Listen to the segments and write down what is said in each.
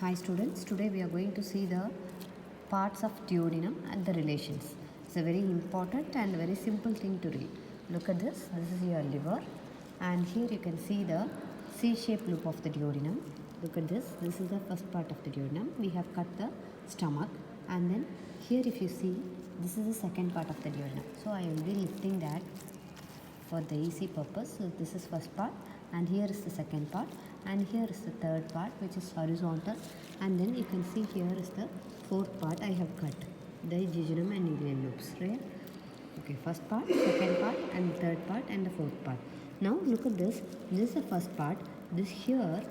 Hi students, today we are going to see the parts of duodenum and the relations. It's a very important and very simple thing to read. Look at this is your liver, and here you can see the C-shaped loop of the duodenum. Look at this is the first part of the duodenum. We have cut the stomach, and then here if you see, this is the second part of the duodenum. So I will be lifting that for the easy purpose. So this is first part, and here is the second part, and here is the third part which is horizontal, and then you can see here is the fourth part. I have cut the jejunum and ileal loops, right? Okay, first part, second part, and third part, and the fourth part. Now look at this is the first part. This here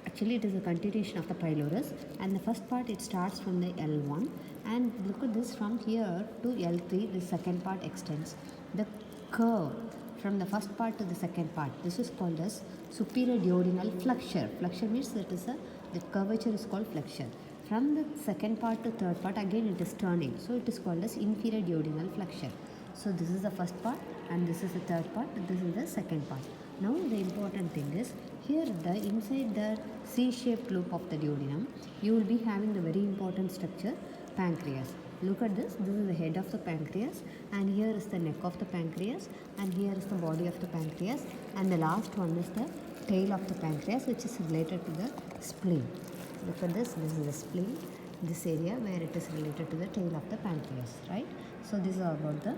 actually it is a continuation of the pylorus, and the first part it starts from the L1, and look at this, from here to L3 the second part extends. The curve from the first part to the second part, this is called as superior duodenal flexure. Flexure means that is the curvature is called flexure. From the second part to third part, again it is turning, so it is called as inferior duodenal flexure. So this is the first part, and this is the third part, and this is the second part. Now the important thing is, here the inside the C-shaped loop of the duodenum, you will be having the very important structure, pancreas. Look at this is the head of the pancreas, and here is the neck of the pancreas, and here is the body of the pancreas, and the last one is the tail of the pancreas, which is related to the spleen. Look at this is the spleen, this area where it is related to the tail of the pancreas, right? So these are about the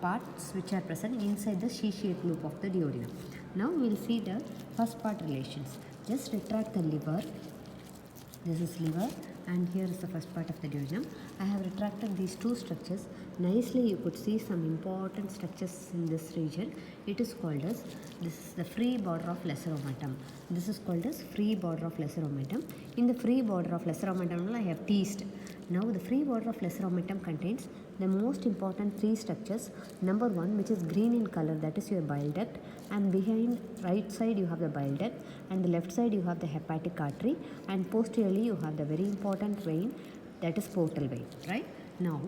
parts which are present inside the C-shaped loop of the duodenum. Now we will see the first part relations. Just retract the liver. This is liver, and here is the first part of the duodenum. I have retracted these two structures. Nicely you could see some important structures in this region. It is called as, this is the free border of lesser omentum. This is called as free border of lesser omentum. In the free border of lesser omentum I have teased. Now the free border of lesser omentum contains the most important three structures. Number one, which is green in color, that is your bile duct, and behind right side you have the bile duct, and the left side you have the hepatic artery, and posteriorly you have the very important vein, that is portal vein, right? Now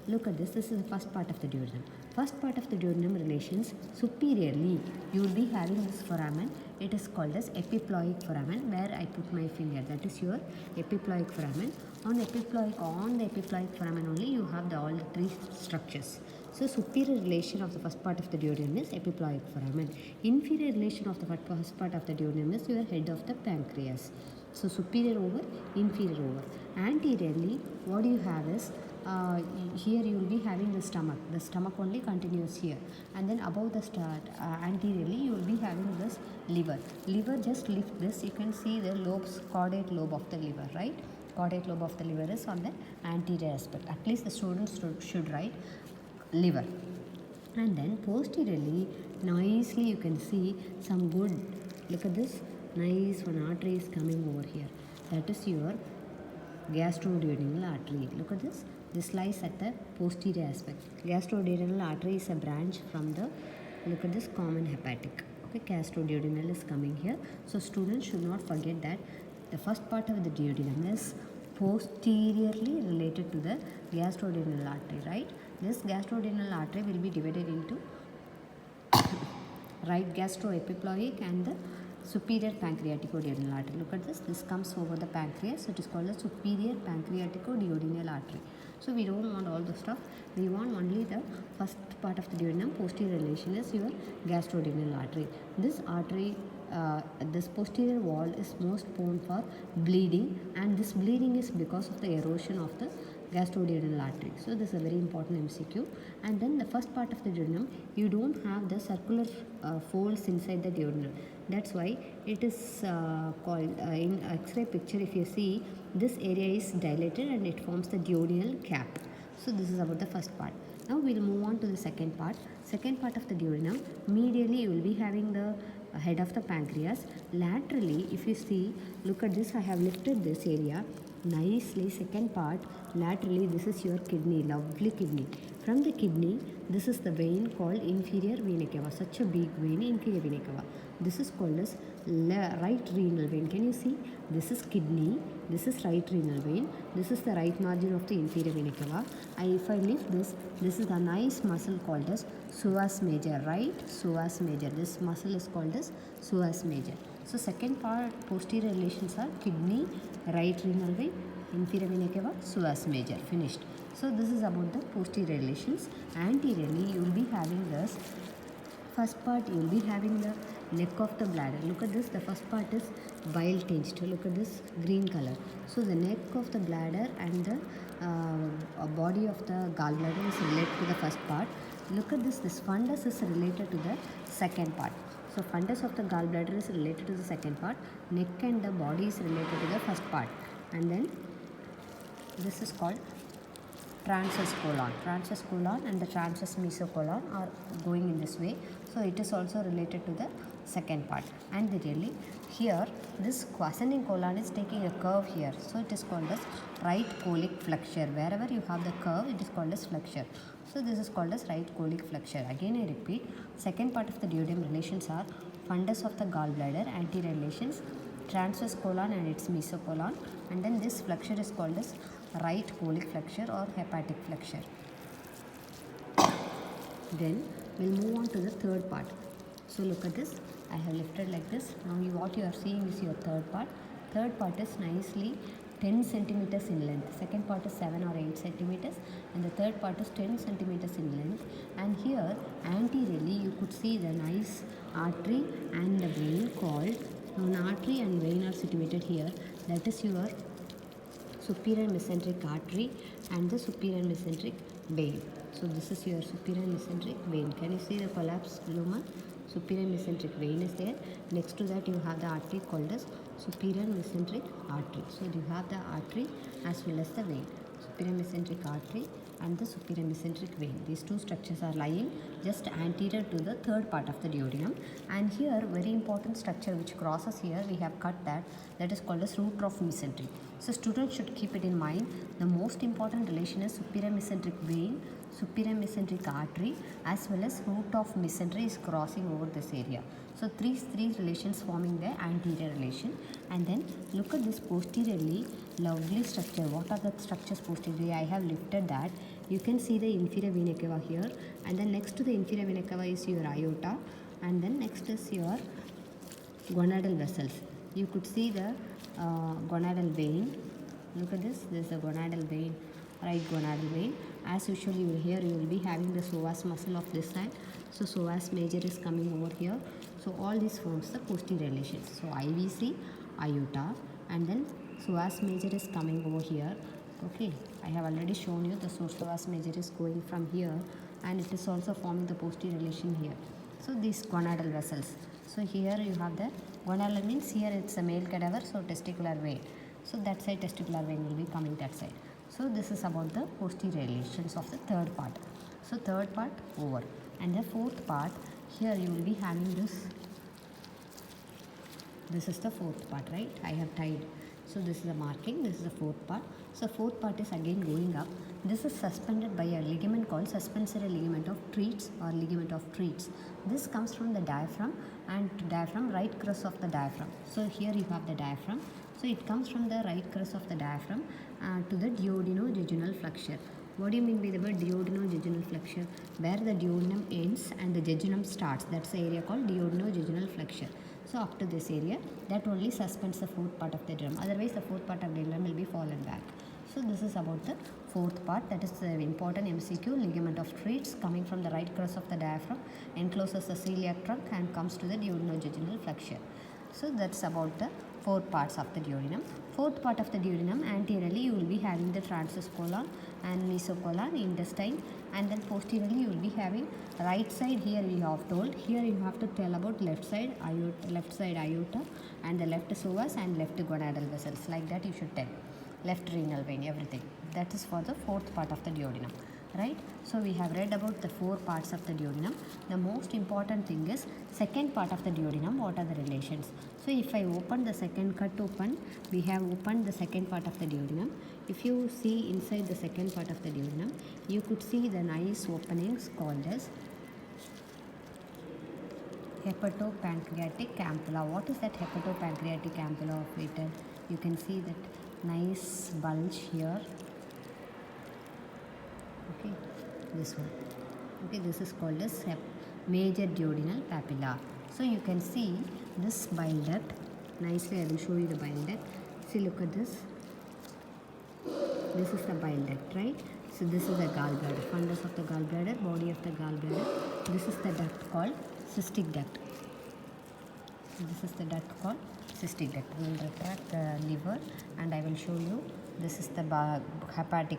look at this is the first part of the duodenum. First part of the duodenum relations, superiorly you will be having this foramen. It is called as epiploic foramen, where I put my finger, that is your epiploic foramen. On the epiploic foramen only you have all the three structures. So superior relation of the first part of the duodenum is epiploic foramen. Inferior relation of the first part of the duodenum is your head of the pancreas. So superior over, inferior over. Anteriorly, what you have is, here you will be having the stomach. The stomach only continues here, and then above the anteriorly you will be having this liver. Liver, just lift this, you can see the lobes, caudate lobe of the liver, right? Caudate lobe of the liver is on the anterior aspect. At least the students should write liver. And then posteriorly, nicely you can see some good, look at this, nice one artery is coming over here. That is your gastroduodenal artery. Look at this lies at the posterior aspect. Gastroduodenal artery is a branch from the, look at this, common hepatic. Okay, gastroduodenal is coming here. So students should not forget that the first part of the duodenum is posteriorly related to the gastroduodenal artery, right? This gastroduodenal artery will be divided into right gastroepiploic and the superior pancreaticoduodenal artery. Look at this comes over the pancreas, so it is called the superior pancreaticoduodenal artery. So we don't want all the stuff, we want only the first part of the duodenum. Posterior relation is your gastroduodenal artery. This artery, this posterior wall is most prone for bleeding, and this bleeding is because of the erosion of the gastroduodenal artery. So this is a very important MCQ. And then the first part of the duodenum, you don't have the circular folds inside the duodenum. That's why it is called, in X-ray picture if you see, this area is dilated and it forms the duodenal cap. So this is about the first part. Now we will move on to the second part. Second part of the duodenum, medially you will be having the head of the pancreas. Laterally, if you see, look at this, I have lifted this area nicely. Second part, laterally, this is your kidney, lovely kidney. From the kidney, this is the vein called inferior vena cava, such a big vein, inferior vena cava. This is called as right renal vein. Can you see? This is kidney, this is right renal vein, this is the right margin of the inferior vena cava. If I lift this is the nice muscle called as psoas major, right? Psoas major. This muscle is called as psoas major. So second part posterior relations are kidney, right renal vein, inferior vena cava, psoas major. Finished. So this is about the posterior relations. Anteriorly you will be having this. First part you will be having the neck of the bladder. Look at this. The first part is bile tinged. Look at this green color. So the neck of the bladder and the body of the gallbladder is related to the first part. Look at this. This fundus is related to the second part. So fundus of the gallbladder is related to the second part. Neck and the body is related to the first part. And then this is called transverse colon. Transverse colon and the transverse mesocolon are going in this way. So it is also related to the second part. And really here this ascending colon is taking a curve here. So it is called as right colic flexure. Wherever you have the curve, it is called as flexure. So this is called as right colic flexure. Again I repeat, second part of the duodenum relations are fundus of the gallbladder, anterior relations, transverse colon and its mesocolon, and then this flexure is called as right colic flexure or hepatic flexure. Then we'll move on to the third part. So look at this. I have lifted like this. Now what you are seeing is your third part. Third part is nicely 10 centimeters in length. Second part is 7 or 8 centimeters and the third part is 10 centimeters in length. And here anteriorly you could see the nice artery and the vein called, an artery and vein are situated here. That is your superior mesenteric artery and the superior mesenteric vein. So this is your superior mesenteric vein. Can you see the collapse lumen? Superior mesenteric vein is there. Next to that you have the artery called as superior mesenteric artery. So you have the artery as well as the vein. Superior mesenteric artery and the superior mesenteric vein. These two structures are lying just anterior to the third part of the duodenum. And here very important structure which crosses here, we have cut that is called as root of mesentery. So students should keep it in mind. The most important relation is superior mesenteric vein, superior mesenteric artery as well as root of mesentery is crossing over this area. So three relations forming the anterior relation. And then look at this posteriorly, lovely structure. What are the structures posteriorly? I have lifted that. You can see the inferior vena cava here, and then next to the inferior vena cava is your aorta, and then next is your gonadal vessels. You could see the gonadal vein. Look at this. This is the gonadal vein, right gonadal vein. As usual, you will be having the psoas muscle of this side. So psoas major is coming over here. So all this forms the posterior relations. So IVC, aorta, and then psoas major is coming over here. Okay, I have already shown you the psoas major is going from here, and it is also forming the posterior relation here. So these gonadal vessels. So here you have the gonadal means here it's a male cadaver, so testicular vein. So that side testicular vein will be coming that side. So this is about the posterior relations of the third part. So third part over. And the fourth part, here you will be having this. This is the fourth part, right? I have tied. So this is the marking, this is the fourth part. So fourth part is again going up. This is suspended by a ligament called suspensory ligament of Treats or ligament of Treats. This comes from the diaphragm and diaphragm, right crus of the diaphragm. So here you have the diaphragm. So it comes from the right crus of the diaphragm to the duodenojejunal flexure. What do you mean by the word duodenojejunal flexure? Where the duodenum ends and the jejunum starts. That's the area called duodenojejunal flexure. So up to this area, that only suspends the fourth part of the drum. Otherwise, the fourth part of the drum will be fallen back. So this is about the fourth part. That is the important MCQ, ligament of Treats, coming from the right crus of the diaphragm, encloses the celiac trunk and comes to the duodenojejunal flexure. So that's about the four parts of the duodenum. Fourth part of the duodenum, anteriorly you will be having the transverse colon and mesocolon, intestine, and then posteriorly you will be having right side. Here we have told, here you have to tell about left side aorta and the left psoas and left gonadal vessels. Like that you should tell. Left renal vein, everything. That is for the fourth part of the duodenum. Right? So we have read about the four parts of the duodenum. The most important thing is second part of the duodenum. What are the relations? So if I open the second, cut open, we have opened the second part of the duodenum. If you see inside the second part of the duodenum, you could see the nice openings called as hepatopancreatic ampulla. What is that hepatopancreatic ampulla of Vater? You can see that nice bulge here. Okay, this one. Okay, this is called as major duodenal papilla. So you can see this bile duct. Nicely, I will show you the bile duct. See, look at this. This is the bile duct, right? So this is the gallbladder, fundus of the gallbladder, body of the gallbladder. This is the duct called cystic duct. This is the duct called cystic duct. We will retract the liver and I will show you. This is the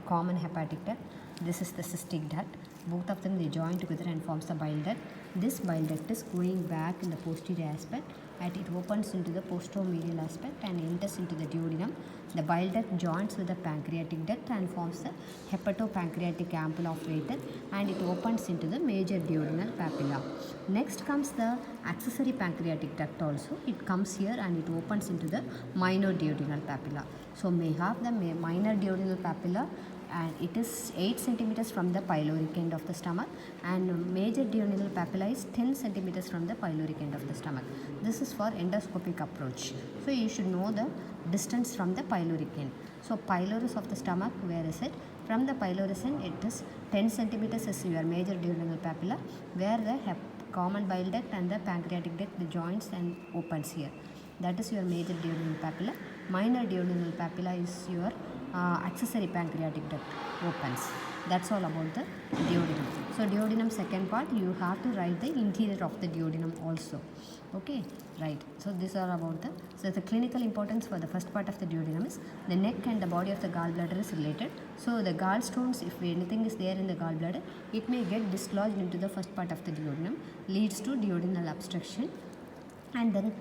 common hepatic duct. This is the cystic duct. Both of them, they join together and forms the bile duct. This bile duct is going back in the posterior aspect and it opens into the posteromedial aspect and enters into the duodenum. The bile duct joins with the pancreatic duct and forms the hepatopancreatic ampulla of Vater, and it opens into the major duodenal papilla. Next comes the accessory pancreatic duct also. It comes here and it opens into the minor duodenal papilla. So may have the minor duodenal papilla, and it is 8 centimeters from the pyloric end of the stomach, and major duodenal papilla is 10 centimeters from the pyloric end of the stomach. This is for endoscopic approach. So you should know the distance from the pyloric end. So pylorus of the stomach, where is it? From the pylorus end, it is 10 centimeters is your major duodenal papilla, where the common bile duct and the pancreatic duct, the joints and opens here. That is your major duodenal papilla. Minor duodenal papilla is your accessory pancreatic duct opens. That's all about the duodenum. So duodenum second part, you have to write the interior of the duodenum also. Okay, right. So these are about the clinical importance for the first part of the duodenum is the neck and the body of the gallbladder is related. So the gallstones, if anything is there in the gallbladder, it may get dislodged into the first part of the duodenum, leads to duodenal obstruction. And then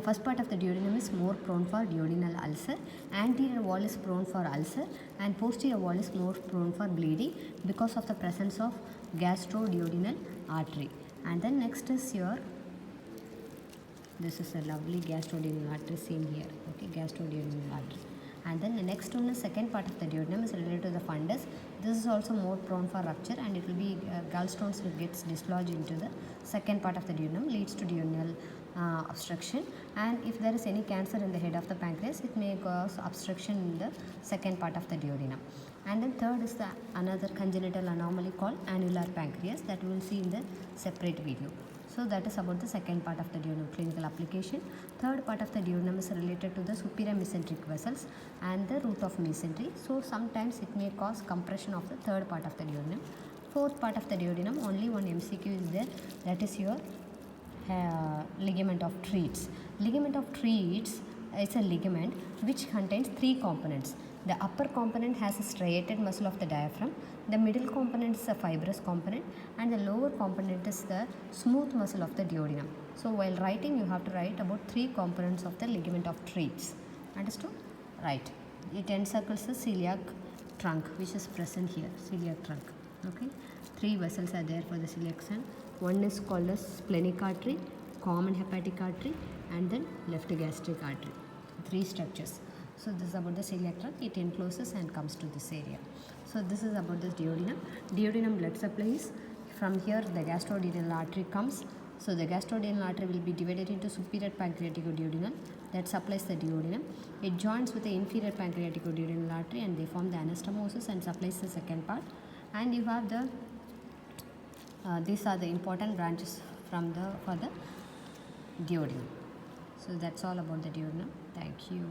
first part of the duodenum is more prone for duodenal ulcer. Anterior wall is prone for ulcer and posterior wall is more prone for bleeding because of the presence of gastroduodenal artery. And then next is this is a lovely gastroduodenal artery seen here. Okay, gastroduodenal artery. And then the next one is second part of the duodenum is related to the fundus. This is also more prone for rupture, and it will be gallstones will gets dislodged into the second part of the duodenum, leads to duodenal obstruction. And if there is any cancer in the head of the pancreas, it may cause obstruction in the second part of the duodenum. And then third is the another congenital anomaly called annular pancreas that we will see in the separate video. So that is about the second part of the duodenum clinical application. Third part of the duodenum is related to the superior mesenteric vessels and the root of mesentery. So sometimes it may cause compression of the third part of the duodenum. Fourth part of the duodenum, only one MCQ is there, that is your ligament of Treats. Ligament of Treats is a ligament which contains three components. The upper component has a striated muscle of the diaphragm, the middle component is a fibrous component, and the lower component is the smooth muscle of the duodenum. So while writing, you have to write about three components of the ligament of Treats. Understood? Right. It encircles the celiac trunk, which is present here, celiac trunk. Okay. Three vessels are there for the celiac trunk. One is called as splenic artery, common hepatic artery, and then left gastric artery. Three structures. So this is about the celiac trunk. It encloses and comes to this area. So this is about the duodenum. Duodenum blood supply is from here the gastroduodenal artery comes. So the gastroduodenal artery will be divided into superior pancreaticoduodenal that supplies the duodenum. It joins with the inferior pancreaticoduodenal artery and they form the anastomosis and supplies the second part. And you have the these are the important branches for the duodenum. So that's all about the duodenum. Thank you.